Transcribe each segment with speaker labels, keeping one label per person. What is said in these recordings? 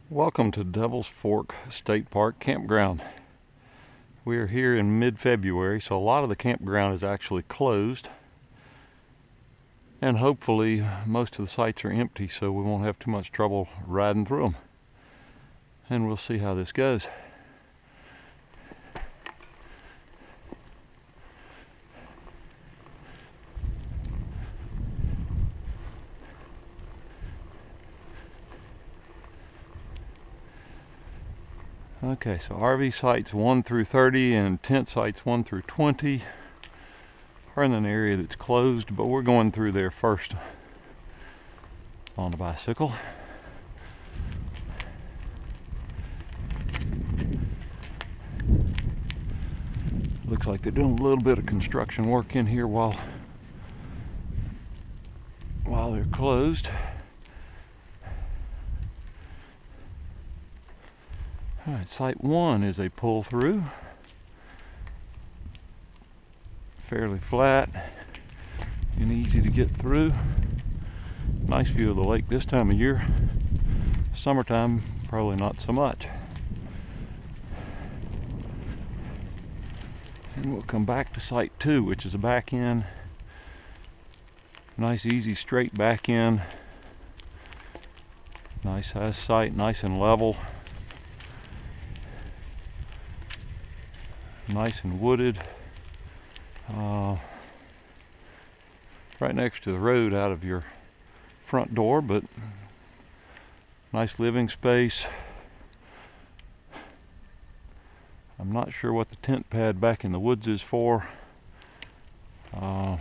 Speaker 1: Welcome to Devil's Fork State Park Campground. We are here in mid-February, so a lot of the campground is actually closed. And hopefully most of the sites are empty, so we won't have too much trouble riding through them. And we'll see how this goes. Okay, so RV sites 1 through 30 and tent sites 1 through 20 are in an area that's closed, but we're going through there first on a bicycle. Looks like they're doing a little bit of construction work in here while they're closed. Alright, site 1 is a pull through. Fairly flat and easy to get through. Nice view of the lake this time of year. Summertime, probably not so much. And we'll come back to site 2, which is a back in. Nice easy straight back in. Nice size site, nice and level. Nice and wooded. Right next to the road out of your front door, but nice living space. I'm not sure what the tent pad back in the woods is for. So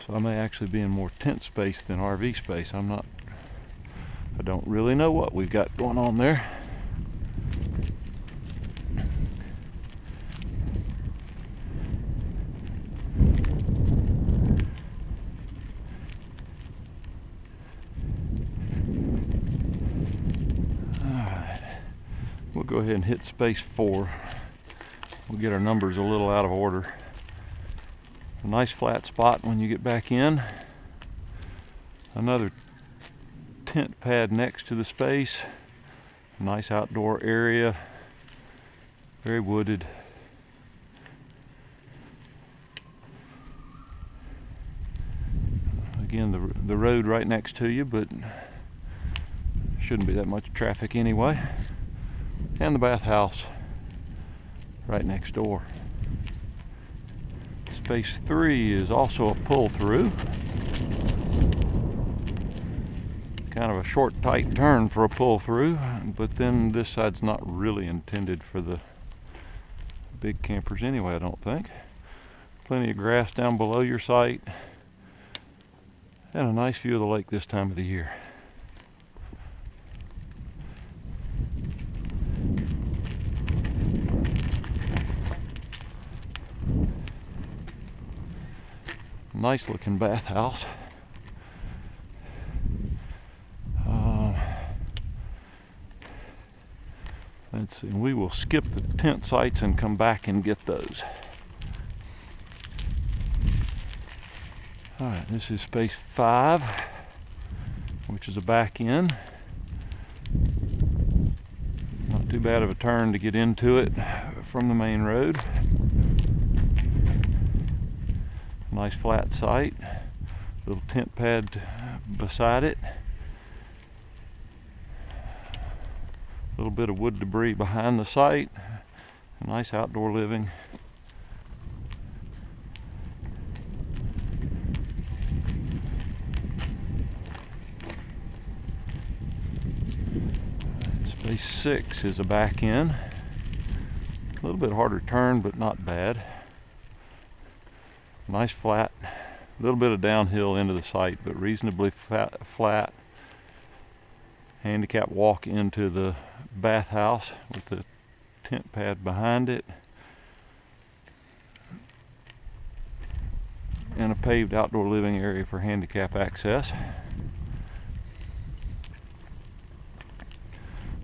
Speaker 1: I may actually be in more tent space than RV space. I don't really know what we've got going on there. We'll go ahead and hit space 4. We'll get our numbers a little out of order. A nice flat spot when you get back in. Another tent pad next to the space. Nice outdoor area. Very wooded. Again, the road right next to you, but shouldn't be that much traffic anyway. And the bathhouse right next door. Space 3 is also a pull through. Kind of a short, tight turn for a pull through, but then this side's not really intended for the big campers anyway, I don't think. Plenty of grass down below your site, and a nice view of the lake this time of the year. Nice looking bathhouse. Let's see, we will skip the tent sites and come back and get those. Alright, this is space 5, which is a back in. Not too bad of a turn to get into it from the main road. Nice flat site, little tent pad beside it. A little bit of wood debris behind the site. Nice outdoor living. Space 6 is a back in. A little bit harder turn, but not bad. Nice flat, a little bit of downhill into the site, but reasonably flat. Handicap walk into the bathhouse with the tent pad behind it. And a paved outdoor living area for handicap access.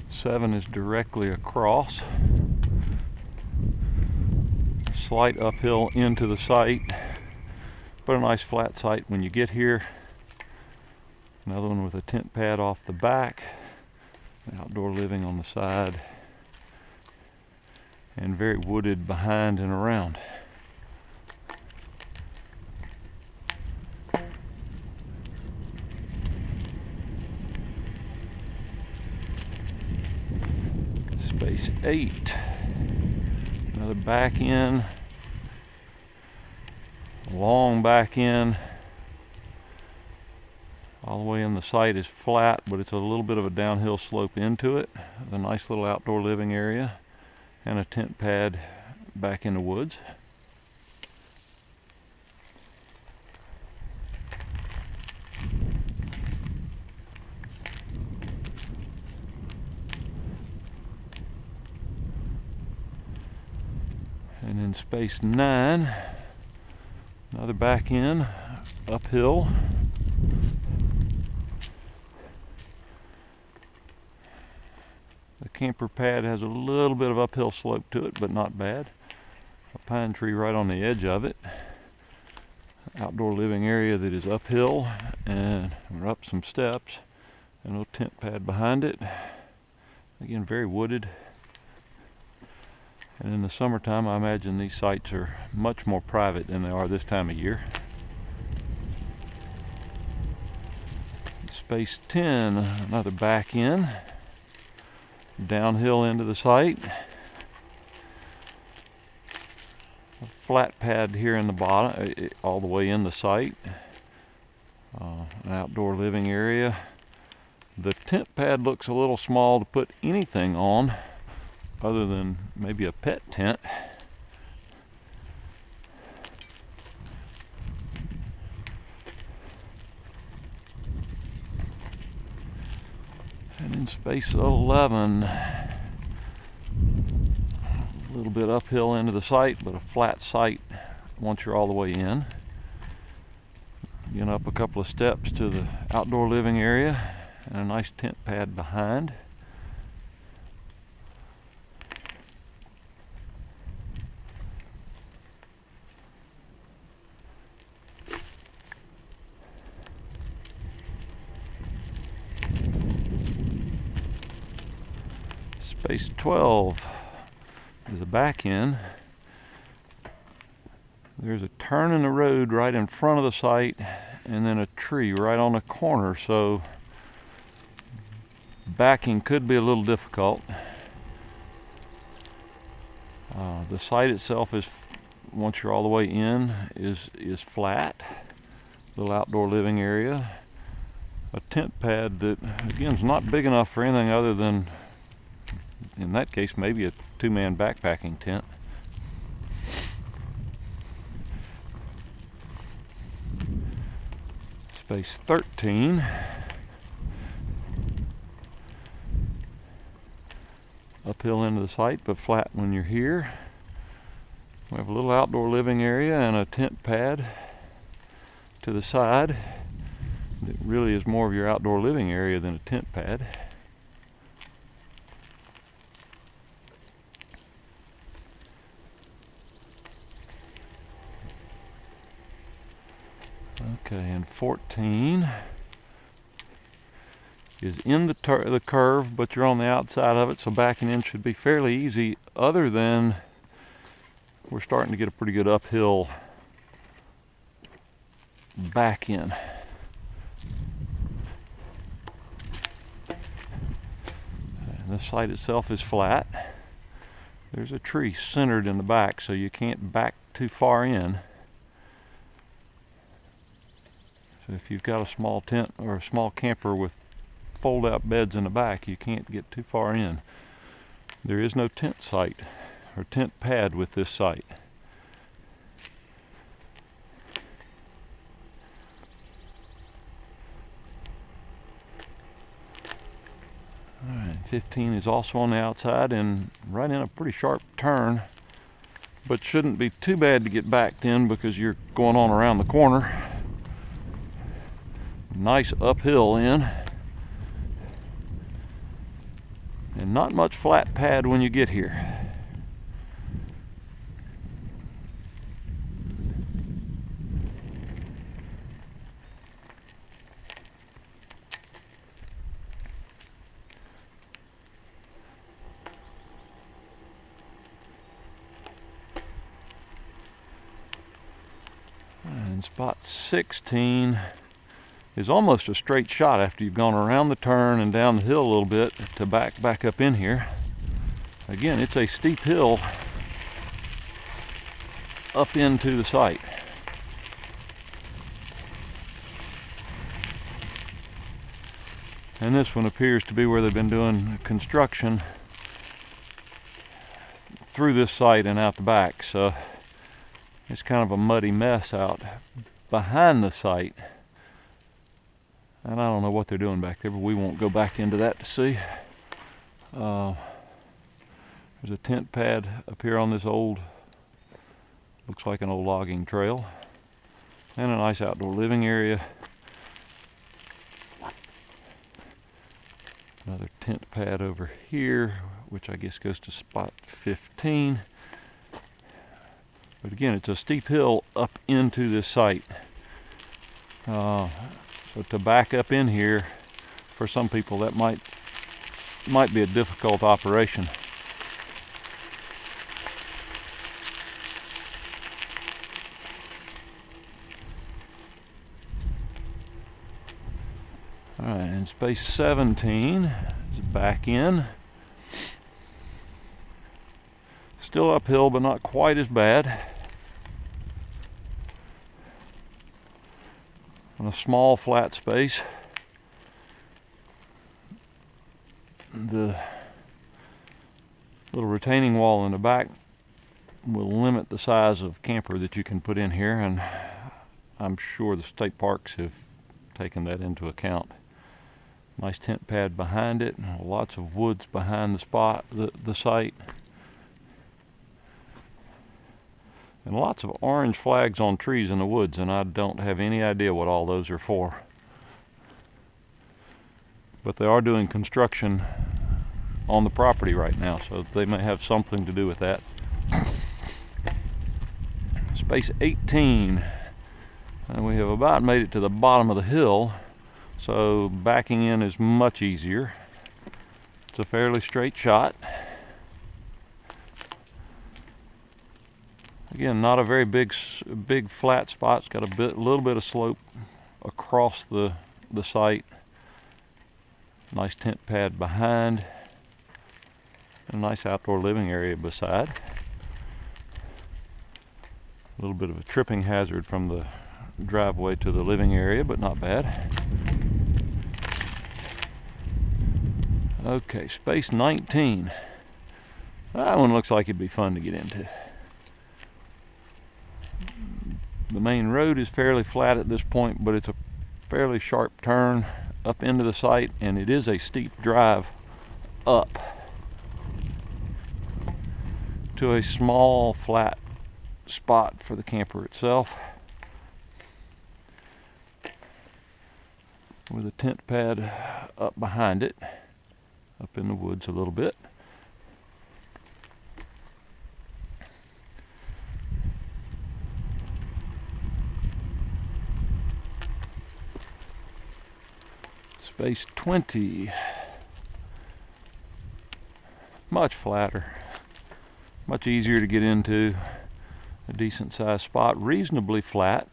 Speaker 1: 7 is directly across. A slight uphill into the site, but a nice flat site when you get here. Another one with a tent pad off the back. Outdoor living on the side, and very wooded behind and around. Space 8. Another back in, long back in. All the way in the site is flat, but it's a little bit of a downhill slope into it. A nice little outdoor living area and a tent pad back in the woods. And in space 9, another back in, uphill. The camper pad has a little bit of uphill slope to it, but not bad. A pine tree right on the edge of it. Outdoor living area that is uphill, and we're up some steps. A little tent pad behind it. Again, very wooded. And in the summertime, I imagine these sites are much more private than they are this time of year. Space 10, another back in. Downhill into the site. A flat pad here in the bottom, all the way in the site. An outdoor living area. The tent pad looks a little small to put anything on other than maybe a pet tent. And in space 11, a little bit uphill into the site, but a flat site once you're all the way in. Getting up a couple of steps to the outdoor living area and a nice tent pad behind. Space 12 is the back end. There's a turn in the road right in front of the site, and then a tree right on the corner, so backing could be a little difficult. The site itself is, once you're all the way in, is flat. Little outdoor living area. A tent pad that, again, is not big enough for anything other than, in that case, maybe a two-man backpacking tent. Space 13. Uphill into the site, but flat when you're here. We have a little outdoor living area and a tent pad to the side. It really is more of your outdoor living area than a tent pad. Okay, and 14 is in the curve, but you're on the outside of it, so backing in should be fairly easy, other than we're starting to get a pretty good uphill back in. And the site itself is flat. There's a tree centered in the back, so you can't back too far in. So if you've got a small tent or a small camper with fold-out beds in the back, you can't get too far in. There is no tent site or tent pad with this site. Alright, 15 is also on the outside and right in a pretty sharp turn, but shouldn't be too bad to get backed in because you're going on around the corner. Nice uphill in, and not much flat pad when you get here. And spot 16 is almost a straight shot after you've gone around the turn and down the hill a little bit to back up in here. Again, it's a steep hill up into the site. And this one appears to be where they've been doing construction through this site and out the back. So it's kind of a muddy mess out behind the site. And I don't know what they're doing back there, but we won't go back into that to see. There's a tent pad up here on this old, looks like an old logging trail. And a nice outdoor living area. Another tent pad over here, which I guess goes to spot 15. But again, it's a steep hill up into this site. So to back up in here, for some people, that might be a difficult operation. Alright, and space 17 is back in. Still uphill, but not quite as bad. On a small flat space. The little retaining wall in the back will limit the size of camper that you can put in here, and I'm sure the state parks have taken that into account. Nice tent pad behind it, lots of woods behind the site, and lots of orange flags on trees in the woods, and I don't have any idea what all those are for. But they are doing construction on the property right now, so they may have something to do with that. Space 18, and we have about made it to the bottom of the hill. So backing in is much easier. It's a fairly straight shot. Again, not a very big flat spot. It's got a little bit of slope across the site. Nice tent pad behind. A nice outdoor living area beside. A little bit of a tripping hazard from the driveway to the living area, but not bad. Okay, space 19. That one looks like it'd be fun to get into. The main road is fairly flat at this point, but it's a fairly sharp turn up into the site, and it is a steep drive up to a small flat spot for the camper itself, with a tent pad up behind it, up in the woods a little bit. Space 20, much flatter, much easier to get into, a decent sized spot, reasonably flat.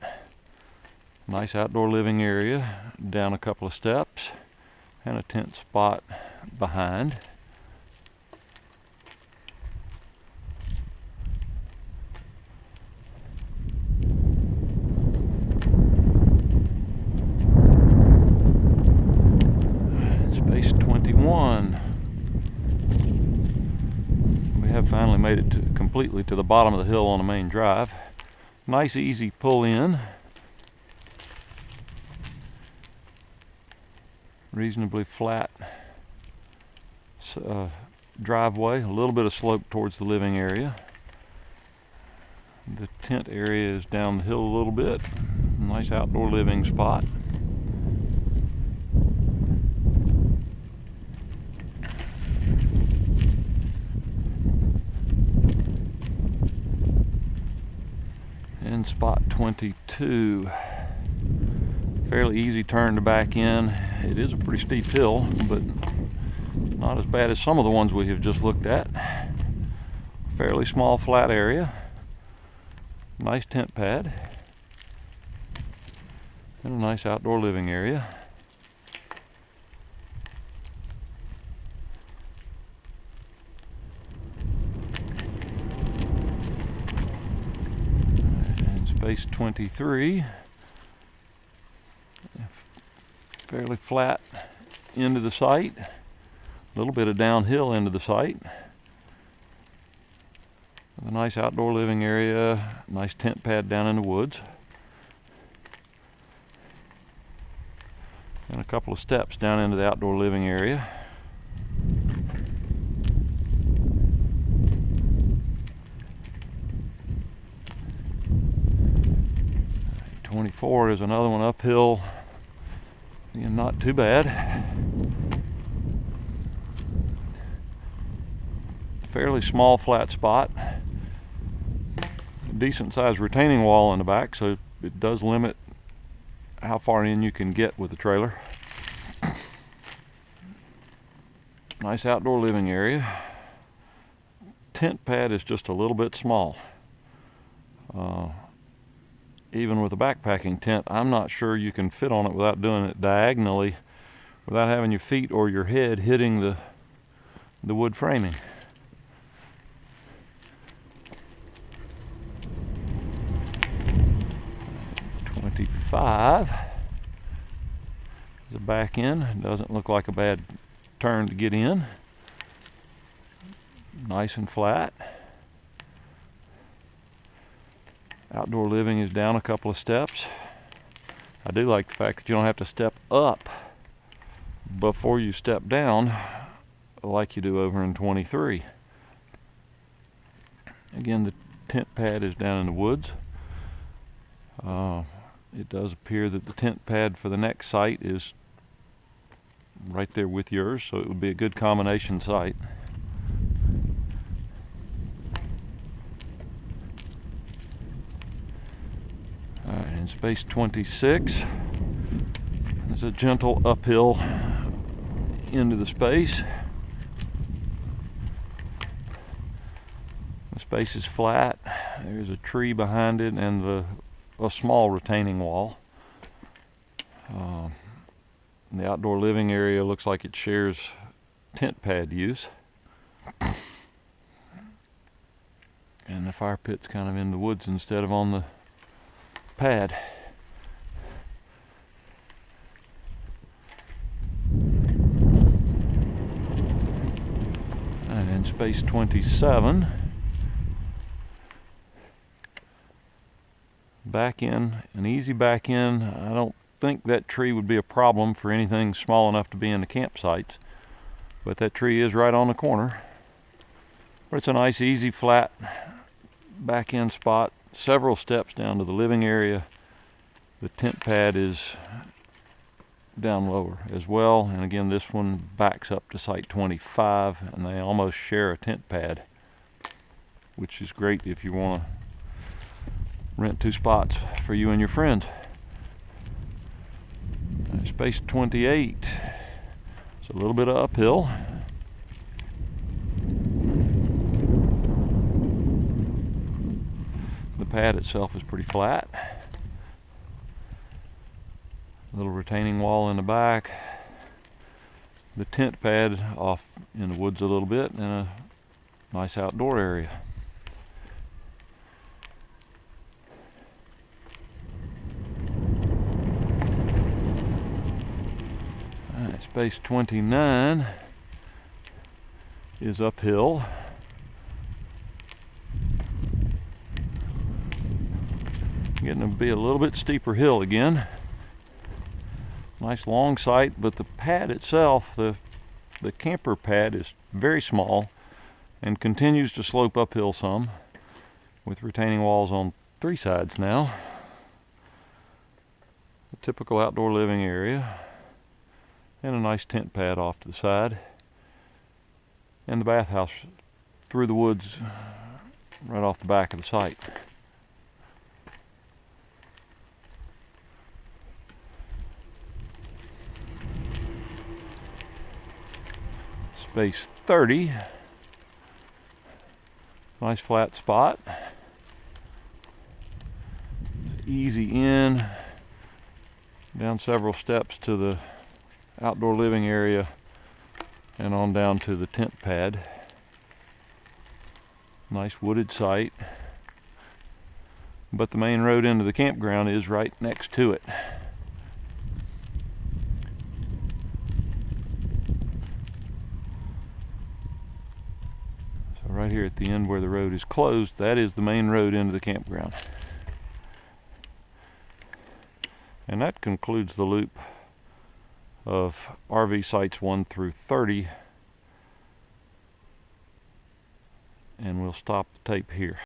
Speaker 1: Nice outdoor living area, down a couple of steps, and a tent spot behind. Space 21. We have finally made it completely to the bottom of the hill on the main drive. Nice easy pull in. Reasonably flat driveway, a little bit of slope towards the living area. The tent area is down the hill a little bit. Nice outdoor living spot. And spot 22. Fairly easy turn to back in. It is a pretty steep hill, but not as bad as some of the ones we have just looked at. Fairly small flat area. Nice tent pad. and a nice outdoor living area. And space 23, fairly flat into the site, a little bit of downhill into the site. A nice outdoor living area, nice tent pad down in the woods, and a couple of steps down into the outdoor living area. .24 is another one uphill. Again, not too bad. Fairly small flat spot. A decent sized retaining wall in the back, so it does limit how far in you can get with the trailer. Nice outdoor living area. Tent pad is just a little bit small. Even with a backpacking tent, I'm not sure you can fit on it without doing it diagonally, without having your feet or your head hitting the wood framing. .25 is a back end. It doesn't look like a bad turn to get in. Nice and flat. Outdoor living is down a couple of steps. I do like the fact that you don't have to step up before you step down like you do over in 23. Again, the tent pad is down in the woods. It does appear that the tent pad for the next site is right there with yours, so it would be a good combination site. Alright, in space 26, there's a gentle uphill into the space. The space is flat. There's a tree behind it and a small retaining wall. The outdoor living area looks like it shares tent pad use. And the fire pit's kind of in the woods instead of on the pad. And in space 27, back in, an easy back in. I don't think that tree would be a problem for anything small enough to be in the campsites, but that tree is right on the corner. But it's a nice, easy, flat back end spot. Several steps down to the living area. The tent pad is down lower as well, and again this one backs up to site 25, and they almost share a tent pad, which is great if you want to rent two spots for you and your friends. Space 28, it's a little bit of uphill. The pad itself is pretty flat. Little retaining wall in the back. The tent pad off in the woods a little bit, and a nice outdoor area. Alright, space 29 is uphill. Getting to be a little bit steeper hill again. Nice long site, but the pad itself, the camper pad, is very small and continues to slope uphill some, with retaining walls on three sides now. A typical outdoor living area, and a nice tent pad off to the side, and the bathhouse through the woods right off the back of the site. Space 30, nice flat spot, easy in, down several steps to the outdoor living area and on down to the tent pad. Nice wooded site, but the main road into the campground is right next to it. So right here at the end where the road is closed, that is the main road into the campground. And that concludes the loop of RV sites 1 through 30. And we'll stop the tape here.